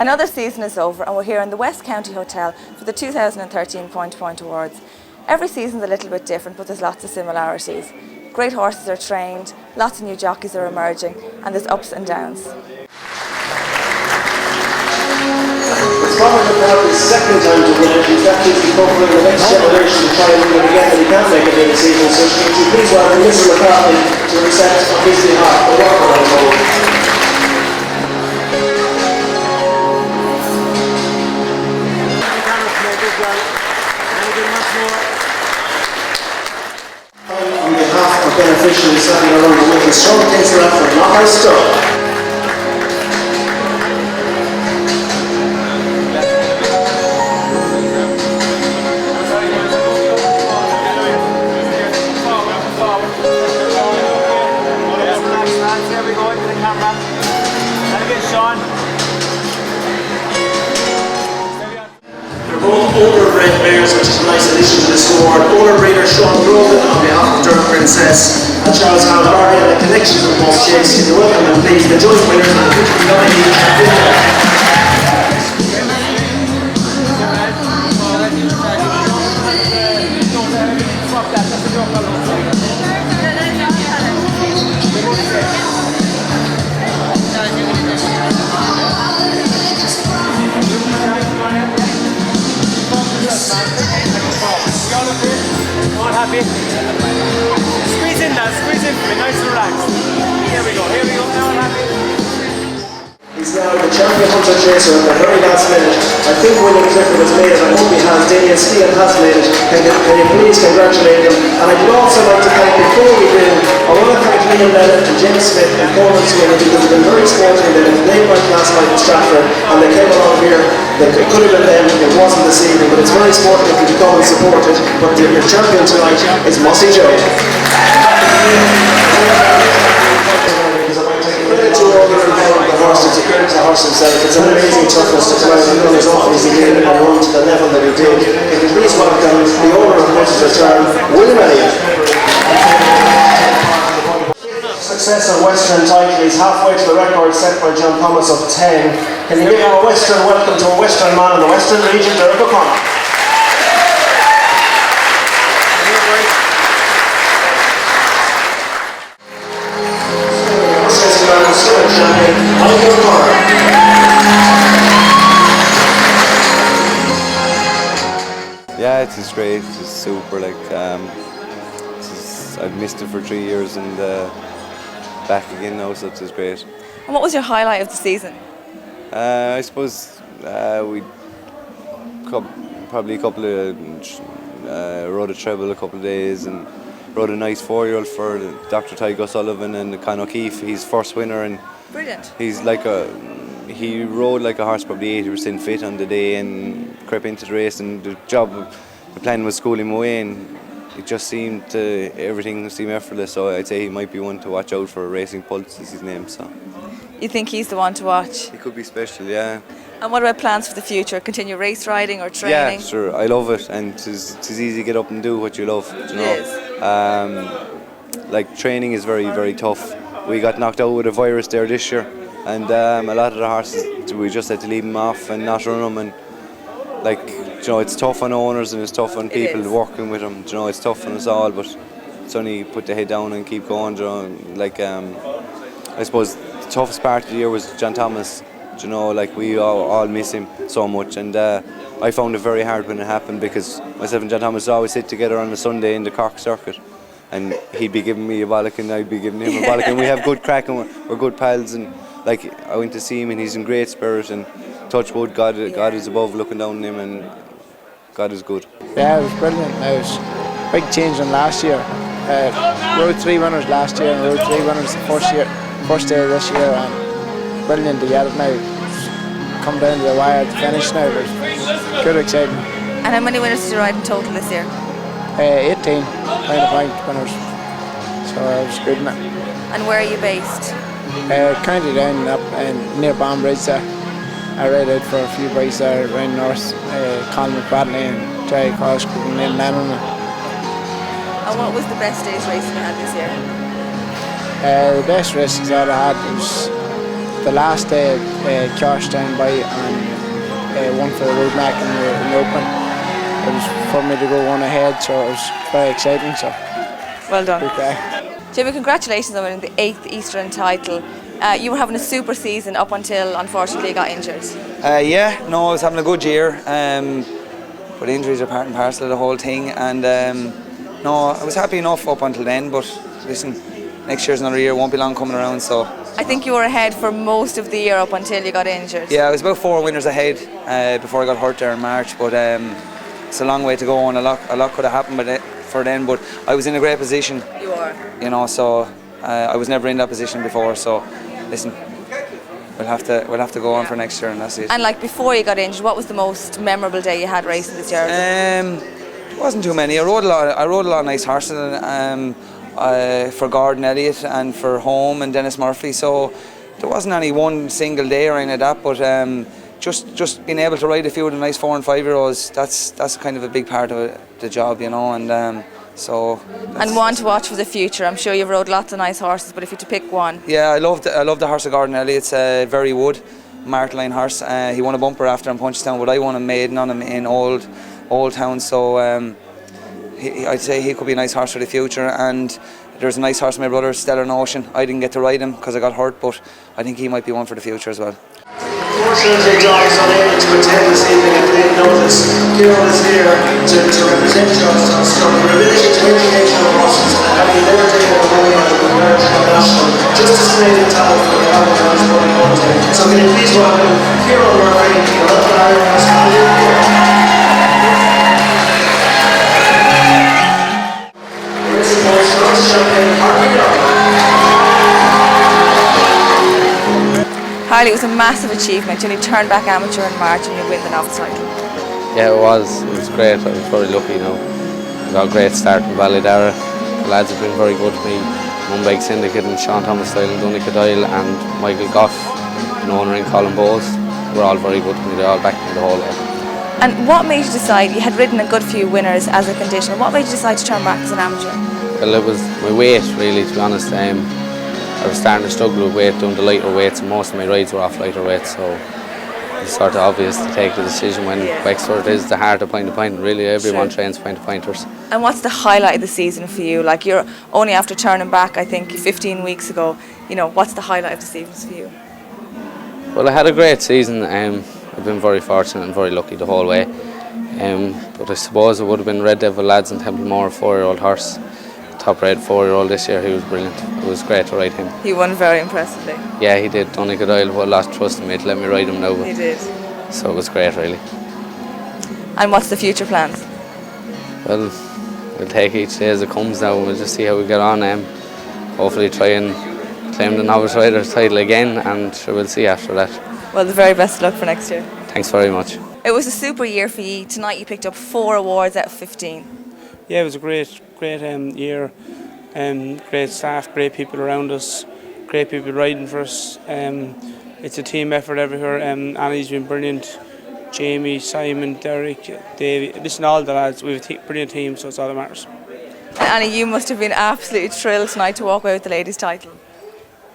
Another season is over and we're here in the West County Hotel for the 2013 Point to Point Awards. Every season's a little bit different, but there's lots of similarities. Great horses are trained, lots of new jockeys are emerging, and there's ups and downs. It's probably now his second time to win it. He's actually covering the next generation to try and win it again, and he can't make it in the season. So would you please welcome Mr. McCarthy to accept on his behalf the workaround award. On behalf of beneficiaries standing around the wicket, Sean Kinsler for Knockout Stone. They're both owner-bred mares, which is a nice addition to the squad. Owner-breeder Sean Grogan on behalf of Durham Princess and Charles Howard and the connections with Moss Chase. Can you welcome them, please, the joint winners of the 59 Happy? Squeeze in now, squeeze in for me, nice and relaxed. Here we go, now I'm happy. He's now the champion hunter chaser at the very last minute. I think William Clifford has made it. I hope he has. Damien Steele has made it. Can you please congratulate him? And I would also like to thank, before we win, I want to thank Liam Bennett and James Smith and Coleman Sweeney, because they've been very sporting. They didn't play right last night in Stratford, and they came along here. It could have been them, it wasn't this evening, but it's very sporting if you come and support it. But your champion tonight is Mossy Joe. Credit to all the horses, to credit the horse himself. It's an amazing toughness to come out and run as often as he did and run to the level that he did. Can you please welcome the owner of Horses Return, William Elliott. Success on Western title is halfway to the record set by John Thomas of 10. Can you give a Western welcome to a Western man in the Western region, Derek O'Connor? Yeah, it's great. It's super. I've missed it for 3 years and back again now, so it's great. And what was your highlight of the season? I suppose we probably a couple of rode a treble a couple of days and rode a nice 4-year-old for Dr. Tygo Sullivan and Con O'Keefe. He's first winner and brilliant. He's he rode like a horse, probably 80% fit on the day and crept into the race, and the plan was school him away, and it just seemed everything seemed effortless. So I'd say he might be one to watch out for. Racing Pulse is his name. So you think he's the one to watch? He could be special, yeah. And what about plans for the future? Continue race riding or training? Yeah, sure. I love it, and it's easy to get up and do what you love. You know? It is. Like training is very, very tough. We got knocked out with a virus there this year, and a lot of the horses we just had to leave them off and not run them, and it's tough on owners and it's tough on people working with them. It's tough on us all, but it's only put the head down and keep going. I suppose the toughest part of the year was John Thomas. We all miss him so much, and I found it very hard when it happened, because myself and John Thomas always sit together on a Sunday in the Cork circuit, and he'd be giving me a bollock and I'd be giving him a bollock, and we have good crack and we're good pals, and I went to see him and he's in great spirit, and touch wood, God is above looking down on him, and God is good. Yeah, it was brilliant. It was a big change than last year. Rode 3 winners last year and rode 3 winners the first day of this year, and brilliant to get it now. Come down to the wire to finish now, but good, exciting. And how many winners did you ride in total this year? 18 point winners, so it was good. And where are you based? County down up near Banbridge there. I ride out for a few boys there around north, Colin McBradley and Terry Cosgrove and Lennon. And what was the best day's racing you had this year? The best races that I had was the last day, Josh down by and one for the road mark in the open. It was for me to go one ahead, so it was very exciting. So Well done. okay. Jamie, congratulations on winning the 8th Eastern title. You were having a super season up until, unfortunately, you got injured. Yeah, no, I was having a good year, but injuries are part and parcel of the whole thing, and no, I was happy enough up until then, but listen, next year's another year, won't be long coming around, so... I think you were ahead for most of the year up until you got injured. Yeah, I was about 4 winners ahead before I got hurt there in March, but it's a long way to go, and a lot could have happened for then, but I was in a great position. You are. You know, so I was never in that position before, so listen, we'll have to go on for next year, and that's it. And like before you got injured, what was the most memorable day you had racing this year? It wasn't too many. I rode a lot of nice horses for Gordon Elliott and for Home and Dennis Murphy, so there wasn't any one single day or anything like that, but just being able to ride a few of the nice 4 and 5-year-olds, that's kind of a big part of the job, you know, and so. And one to watch for the future. I'm sure you've rode lots of nice horses, but if you had to pick one. Yeah, I love the horse of Gordon Elliott. It's Very Wood, Martline horse. He won a bumper after in Punchestown, but I won a maiden on him in Old Town, so I'd say he could be a nice horse for the future. And there's a nice horse, my brother, Stellar Notion. I didn't get to ride him because I got hurt, but I think he might be one for the future as well. Unfortunately, Jockey's unable to attend this evening and played Novice. Kieran is here to represent Jockey. Your ability to educational horses and having never taken a money out of the American National, just displayed in talent for the Ireland Horse Rowing Contest. So can you please welcome Kieran Murphy, the local Ireland Horse Rowing. Harley, it was a massive achievement. You only turned back amateur in March and you win the Novice title. Yeah, it was great. I was very lucky, you know. I got a great start in Ballydara. The lads have been very good to me. Mumbai Syndicate and Sean Thomas Style and Donica Doyle and Michael Goff and owner in Colin Bowles were all very good to me. They all backed me the whole way. And what made you decide, you had ridden a good few winners as a conditioner, what made you decide to turn back as an amateur? Well, it was my weight, really, to be honest. I was starting to struggle with weight, doing the lighter weights, and most of my rides were off lighter weights, so it's sort of obvious to take the decision when Wexford is the heart of point to point. Really, everyone trains point to pointers. And what's the highlight of the season for you? Like, you're only after turning back, I think, 15 weeks ago. You know, what's the highlight of the season for you? Well, I had a great season. I've been very fortunate and very lucky the whole way. But I suppose it would have been Red Devil Lads and Templemore, 4-year-old horse. Top bred 4-year-old this year. He was brilliant. It was great to ride him. He won very impressively. Yeah, he did. Donegal Doyle lost trust in me to let me ride him now. He did. So it was great, really. And what's the future plans? Well, we'll take each day as it comes now. We'll just see how we get on. Hopefully try and claim the Novice Rider title again, and sure, we'll see after that. Well, the very best of luck for next year. Thanks very much. It was a super year for you. Tonight you picked up 4 awards out of 15. Yeah, it was a great year. Great staff, great people around us, great people riding for us. It's a team effort everywhere. Annie's been brilliant. Jamie, Simon, Derek, Davey. Listen, all the lads. We have a brilliant team, so it's all that matters. And Annie, you must have been absolutely thrilled tonight to walk away with the ladies' title.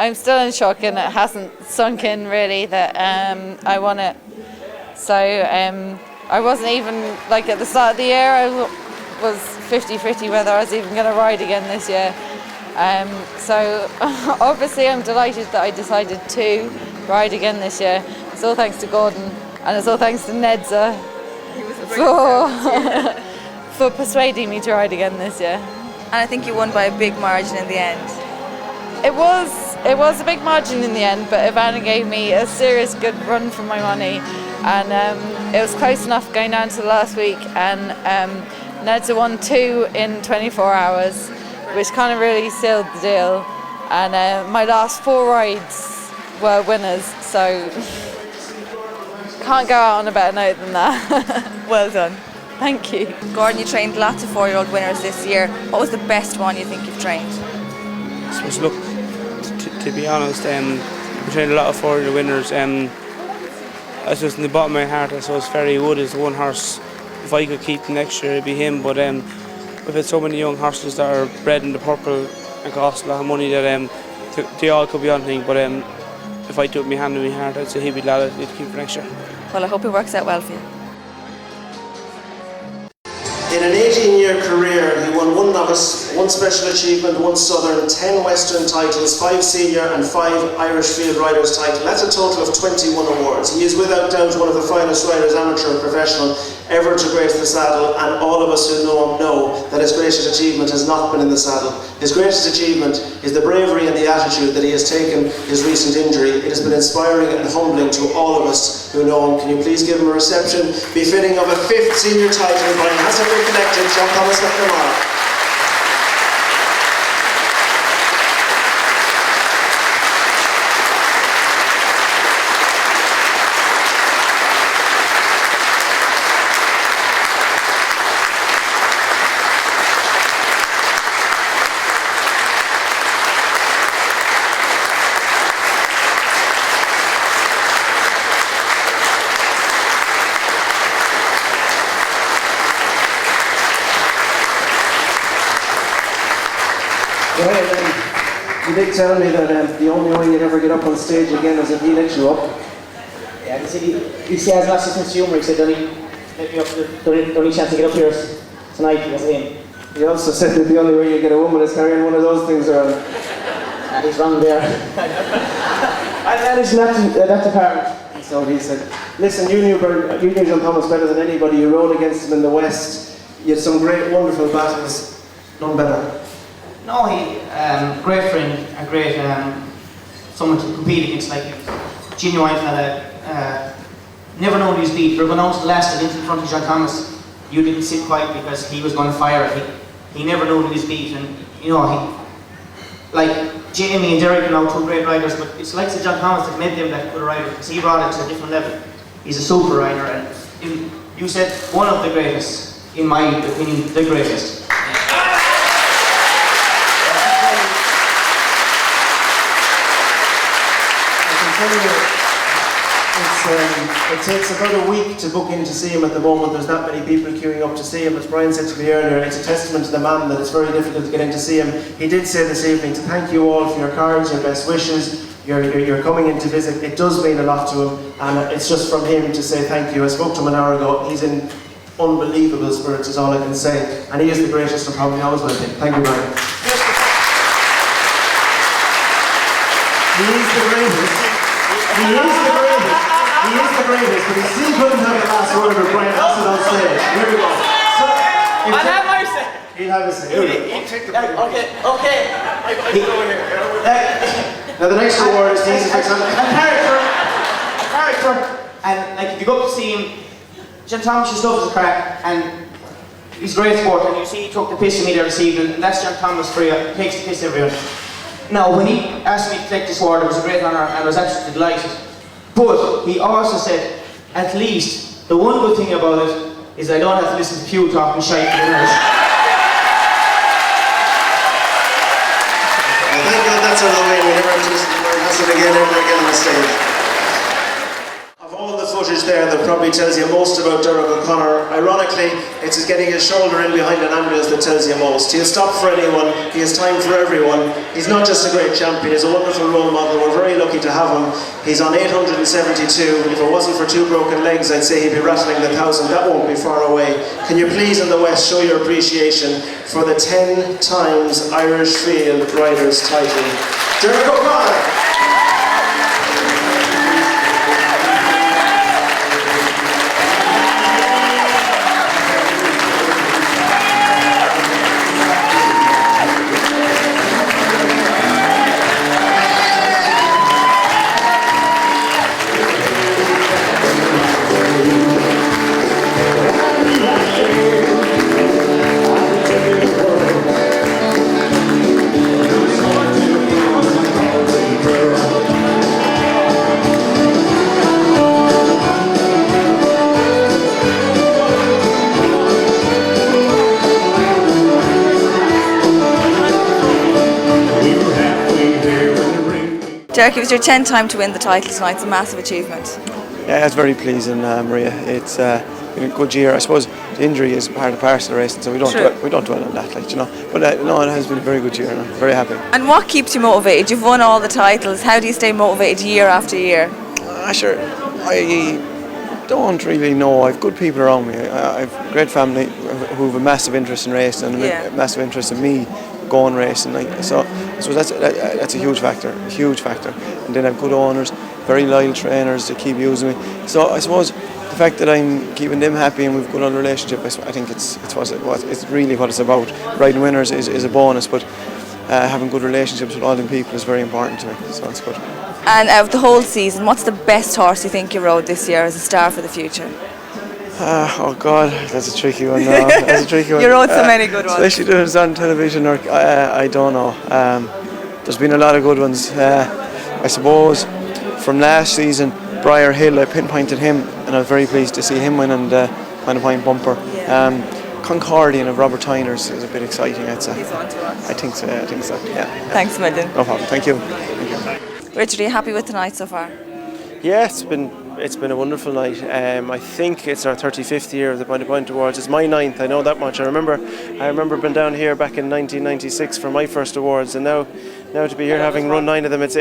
I'm still in shock, and it hasn't sunk in really that I won it. So I wasn't even, like, at the start of the year, I was 50-50 whether I was even going to ride again this year. So obviously I'm delighted that I decided to ride again this year. It's all thanks to Gordon, and it's all thanks to Nedza for persuading me to ride again this year. And I think you won by a big margin in the end. It was a big margin in the end, but Ivana gave me a serious good run for my money, and it was close enough going down to the last week, and Nedza won 2 in 24 hours, which kind of really sealed the deal, and my last 4 rides were winners, so can't go out on a better note than that. Well done. Thank you. Gordon, you trained lots of 4-year-old winners this year. What was the best one you think you've trained? I suppose, look, to be honest, we trained a lot of 4-year-old winners. I suppose in the bottom of my heart, I suppose Ferry Wood is the one horse. If I could keep next year, it'd be him. But we've had so many young horses that are bred in the purple and cost a lot of money that they all could be on thing. But if I took my hand in my heart, I'd say he'd be glad he'd keep for next year. Well, I hope it works out well for you. In an 18-year career, he won 1 novice, 1 special achievement, 1 southern, 10 western titles, 5 senior and 5 Irish field riders titles. That's a total of 21 awards. He is without doubt one of the finest riders, amateur and professional, ever to grace the saddle, and all of us who know him know that his greatest achievement has not been in the saddle. His greatest achievement is the bravery and the attitude that he has taken his recent injury. It has been inspiring and humbling to all of us who know him. Can you please give him a reception befitting of a 5th senior title by Hassan Collected, John Thomas McNamara. You did tell me that the only way you'd ever get up on stage again is if he let you up. Yeah, he has lots of sense of humour. He said, let me up, the only chance to get up here is tonight because of him. He also said that the only way you get a woman is carrying one of those things around. And he's wrong there. That is not apparent. So he said, listen, you knew John Thomas better than anybody. You rode against him in the West. You had some great, wonderful battles. None better. No, he, great friend, a great, someone to compete against, like, genuine fella, never known his beat. We were going out to the last and in front of John Thomas. You didn't sit quiet because he was going to fire it. He never knew his beat, and, you know, like, Jamie and Derek are now 2 great riders, but it's like John Thomas that made them that good rider, because he brought it to a different level. He's a super rider, and you said one of the greatest, in my opinion, the greatest. It takes about a week to book in to see him at the moment. There's not many people queuing up to see him. As Brian said to me earlier, it's a testament to the man that it's very difficult to get in to see him. He did say this evening to thank you all for your cards, your best wishes, your coming in to visit. It does mean a lot to him, and it's just from him to say thank you. I spoke to him an hour ago. He's in unbelievable spirits is all I can say, and he is the greatest and probably always will be. Thank you, Brian. He is the greatest. He is the greatest. He is the greatest, but he still couldn't have the last word with Brian Hassett on stage. Here we go. So, I'll have my say. He'll have his say. Here we go. Okay. I got to go here. Now the next award is these a character, and like if you go up to see him, John Thomas just loves the crack, and he's great sport, and you see he took the piss of me there this evening, and that's John Thomas for you. He takes the piss of everyone. Now, when he asked me to take this award, it was a great honour, and I was actually delighted. But he also said, at least, the one good thing about it is I don't have to listen to Pugh talking shite for the nurse. Well, thank God that's out of the way. We never have to listen to Brian Hassett ever again on the stage. Of all the footage there that probably tells you most about Derek O'Connor, ironically, it's his getting his shoulder in behind an ambulance that tells you most. He'll stop for anyone, he has time for everyone. He's not just a great champion, he's a wonderful role model. We're very lucky to have him. He's on 872. If it wasn't for 2 broken legs, I'd say he'd be rattling the 1,000. That won't be far away. Can you please in the West show your appreciation for the 10 times Irish Field Riders title, Derek O'Connor. Derek, it was your 10th time to win the title tonight. It's a massive achievement. Yeah, it's very pleasing, Maria. It's been a good year. I suppose the the injury is part and parcel of racing, so we don't dwell on that, like, you know. But no, it has been a very good year, and I'm very happy. And what keeps you motivated? You've won all the titles. How do you stay motivated year after year? Sure, I don't really know. I've good people around me. I've a great family who have a massive interest in racing and a massive interest in me going racing. So that's a huge factor, And then I've good owners, very loyal trainers that keep using me. So I suppose the fact that I'm keeping them happy and we've got a good relationship, I think it's really what it's about. Riding winners is a bonus, but having good relationships with all them people is very important to me. So that's good. And out of the whole season, what's the best horse you think you rode this year as a star for the future? Oh God, that's a tricky one. No, that's a tricky one. You rode so many good ones. Especially doing it on television, or I don't know. There's been a lot of good ones. I suppose from last season, Briar Hill, I pinpointed him, and I was very pleased to see him win and find a point bumper. Concordian of Robert Tyner's is a bit exciting, I'd say. He's on to us. I think so, yeah. Thanks a million. No problem, thank you. Richard, are you happy with the night so far? Yeah, it's been a wonderful night. I think it's our 35th year of the Point Awards. It's my 9th, I know that much. I remember being down here back in 1996 for my first awards, and now to be here having run 9 of them, it's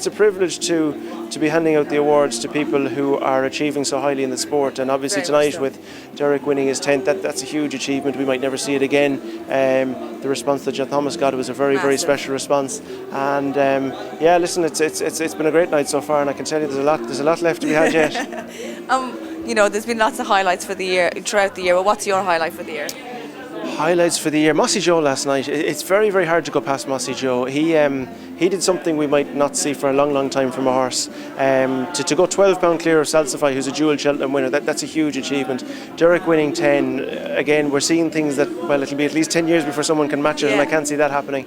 a privilege to be handing out the awards to people who are achieving so highly in the sport. And obviously tonight, with Derek winning his 10th, that's a huge achievement. We might never see it again. The response that John Thomas got was a very special response. And yeah, listen, it's been a great night so far, and I can tell you there's a lot left to be had yet. You know, there's been lots of highlights for the year throughout the year. Well, what's your highlight for the year? Highlights for the year. Mossy Joe last night. It's very hard to go past Mossy Joe. He did something we might not see for a long time from a horse. To go 12 pound clear of Salsify, who's a dual Cheltenham winner, that's a huge achievement. Derek winning 10, again, we're seeing things that, well, it'll be at least 10 years before someone can match it, and I can't see that happening.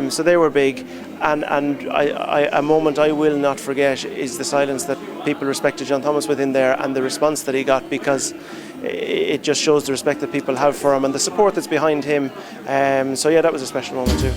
So they were big. And a moment I will not forget is the silence that people respected John Thomas within there, and the response that he got, because it just shows the respect that people have for him and the support that's behind him. So yeah, that was a special moment too.